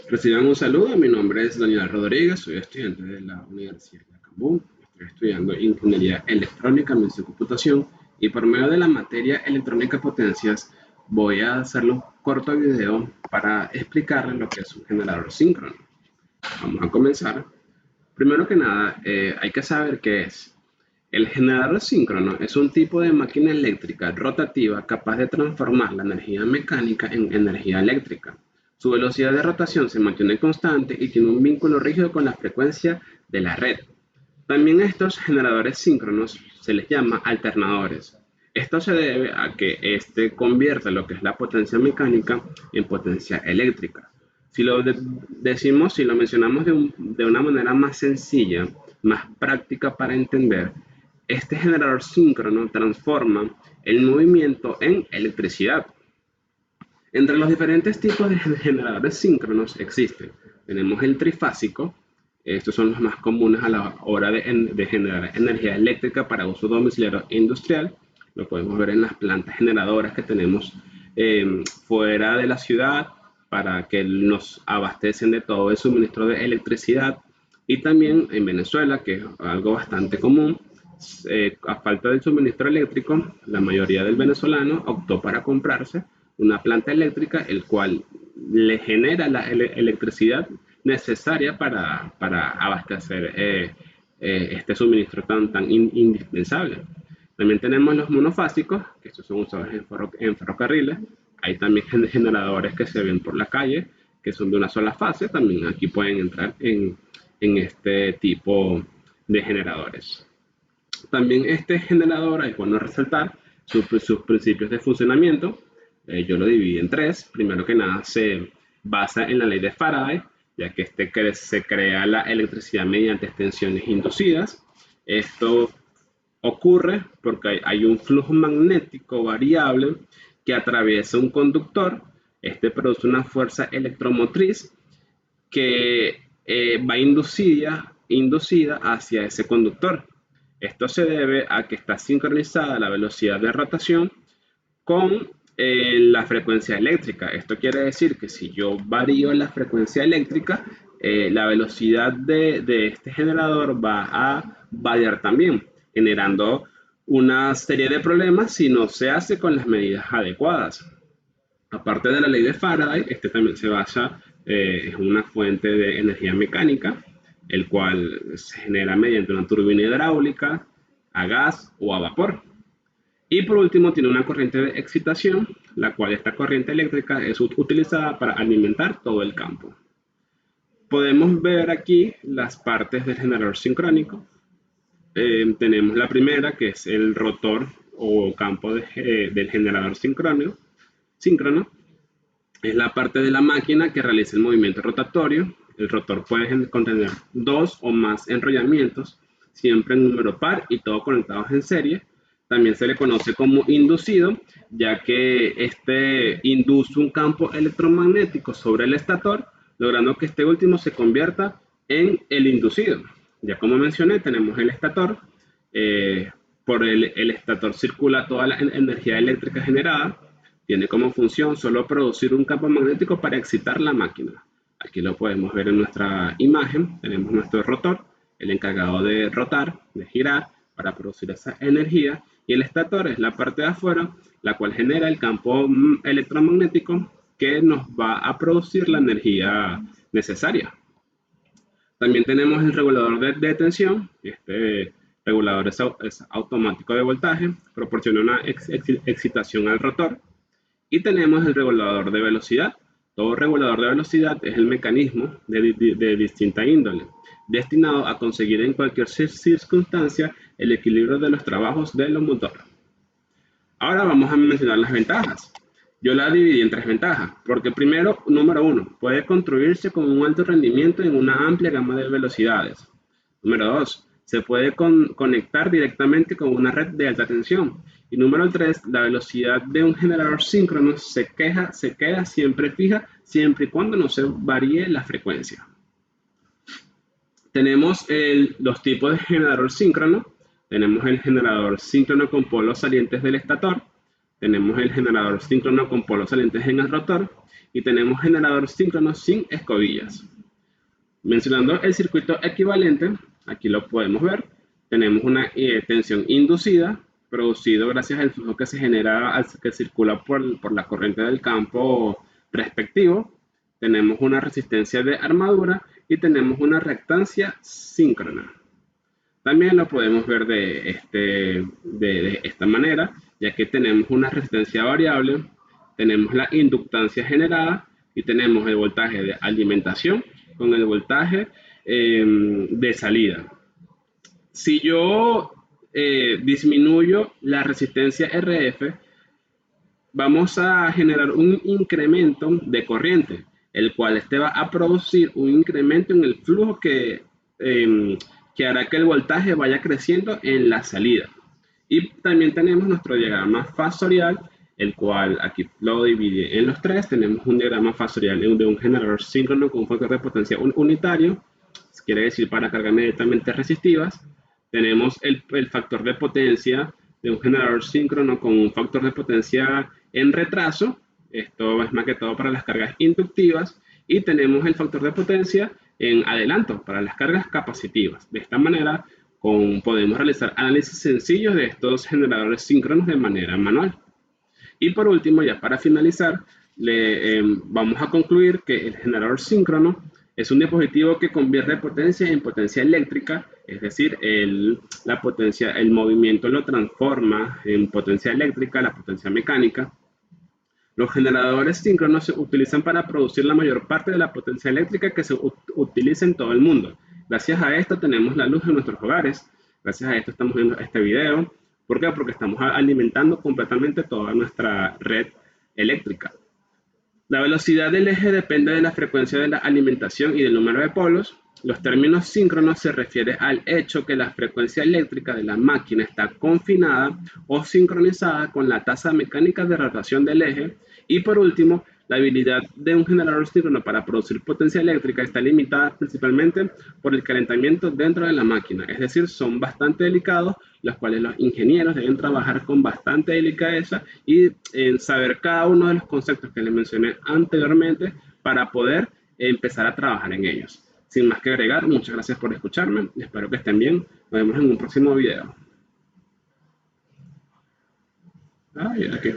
Reciban un saludo, mi nombre es Daniel Rodríguez, soy estudiante de la Universidad de Acambú, estoy estudiando Ingeniería Electrónica, Administración y Computación y por medio de la materia Electrónica Potencias voy a hacerle un corto video para explicarles lo que es un generador síncrono. Vamos a comenzar. Primero que nada, hay que saber qué es. El generador síncrono es un tipo de máquina eléctrica rotativa capaz de transformar la energía mecánica en energía eléctrica. Su velocidad de rotación se mantiene constante y tiene un vínculo rígido con la frecuencia de la red. También a estos generadores síncronos se les llama alternadores. Esto se debe a que este convierte lo que es la potencia mecánica en potencia eléctrica. Si lo decimos, si lo mencionamos de una manera más sencilla, más práctica para entender, este generador síncrono transforma el movimiento en electricidad. Entre los diferentes tipos de generadores síncronos existen. Tenemos el trifásico, estos son los más comunes a la hora de generar energía eléctrica para uso domiciliario e industrial. Lo podemos ver en las plantas generadoras que tenemos fuera de la ciudad para que nos abastecen de todo el suministro de electricidad. Y también en Venezuela, que es algo bastante común, a falta del suministro eléctrico, la mayoría del venezolano optó para comprarse una planta eléctrica, el cual le genera la electricidad necesaria para abastecer este suministro tan indispensable. También tenemos los monofásicos, que estos son usados en ferrocarriles. Hay también generadores que se ven por la calle, que son de una sola fase. También aquí pueden entrar en este tipo de generadores. También este generador, es bueno resaltar sus principios de funcionamiento. Yo lo dividí en tres. Primero que nada, se basa en la ley de Faraday, ya que se crea la electricidad mediante extensiones inducidas. Esto ocurre porque hay un flujo magnético variable que atraviesa un conductor. Este produce una fuerza electromotriz que va inducida hacia ese conductor. Esto se debe a que está sincronizada la velocidad de rotación con la frecuencia eléctrica. Esto quiere decir que si yo varío la frecuencia eléctrica, la velocidad de este generador va a variar también, generando una serie de problemas si no se hace con las medidas adecuadas. Aparte de la ley de Faraday, este también se basa en una fuente de energía mecánica, el cual se genera mediante una turbina hidráulica, a gas o a vapor. Y por último, tiene una corriente de excitación, la cual esta corriente eléctrica es utilizada para alimentar todo el campo. Podemos ver aquí las partes del generador sincrónico. Tenemos la primera, que es el rotor o campo del generador síncrono. Es la parte de la máquina que realiza el movimiento rotatorio. El rotor puede contener dos o más enrollamientos, siempre en número par y todos conectados en serie. También se le conoce como inducido, ya que este induce un campo electromagnético sobre el estator, logrando que este último se convierta en el inducido. Ya como mencioné, tenemos el estator. Por el estator circula toda la energía eléctrica generada. Tiene como función solo producir un campo magnético para excitar la máquina. Aquí lo podemos ver en nuestra imagen. Tenemos nuestro rotor, el encargado de rotar, de girar, para producir esa energía. Y el estator es la parte de afuera, la cual genera el campo electromagnético que nos va a producir la energía necesaria. También tenemos el regulador de tensión. Este regulador es automático de voltaje, proporciona una excitación al rotor. Y tenemos el regulador de velocidad. Todo regulador de velocidad es el mecanismo de distinta índole, destinado a conseguir en cualquier circunstancia el equilibrio de los trabajos de los motores. Ahora vamos a mencionar las ventajas. Yo la dividí en tres ventajas, porque primero, número uno, puede construirse con un alto rendimiento en una amplia gama de velocidades. Número dos, se puede conectar directamente con una red de alta tensión. Y número tres, la velocidad de un generador síncrono se queda siempre fija, siempre y cuando no se varíe la frecuencia. Tenemos los tipos de generador síncrono. Tenemos el generador síncrono con polos salientes del estator. tenemos el generador síncrono con polos salientes en el rotor y tenemos generador síncrono sin escobillas. Mencionando el circuito equivalente, aquí lo podemos ver, tenemos una tensión inducida producido gracias al flujo que se genera, que circula por la corriente del campo respectivo. Tenemos una resistencia de armadura y tenemos una reactancia síncrona. También lo podemos ver de esta manera, ya que tenemos una resistencia variable, tenemos la inductancia generada y tenemos el voltaje de alimentación con el voltaje de salida. Si yo disminuyo la resistencia RF, vamos a generar un incremento de corriente, el cual va a producir un incremento en el flujo que hará que el voltaje vaya creciendo en la salida. Y también tenemos nuestro diagrama fasorial, el cual aquí lo divide en los tres. Tenemos un diagrama fasorial de un generador síncrono con un factor de potencia unitario, quiere decir para cargas inmediatamente resistivas. Tenemos el factor de potencia de un generador síncrono con un factor de potencia en retraso. Esto es más que todo para las cargas inductivas. Y tenemos el factor de potencia en adelanto para las cargas capacitivas. De esta manera, podemos realizar análisis sencillos de estos generadores síncronos de manera manual. Y por último, ya para finalizar, vamos a concluir que el generador síncrono es un dispositivo que convierte potencia en potencia eléctrica, es decir, el movimiento lo transforma en potencia eléctrica, la potencia mecánica. Los generadores síncronos se utilizan para producir la mayor parte de la potencia eléctrica que se utiliza en todo el mundo. Gracias a esto tenemos la luz en nuestros hogares. Gracias a esto estamos viendo este video. ¿Por qué? Porque estamos alimentando completamente toda nuestra red eléctrica. La velocidad del eje depende de la frecuencia de la alimentación y del número de polos. Los términos síncronos se refieren al hecho que la frecuencia eléctrica de la máquina está confinada o sincronizada con la tasa mecánica de rotación del eje. Y por último, la habilidad de un generador síncrono para producir potencia eléctrica está limitada principalmente por el calentamiento dentro de la máquina. Es decir, son bastante delicados, los cuales los ingenieros deben trabajar con bastante delicadeza y saber cada uno de los conceptos que les mencioné anteriormente para poder empezar a trabajar en ellos. Sin más que agregar, muchas gracias por escucharme. Espero que estén bien. Nos vemos en un próximo video. Aquí.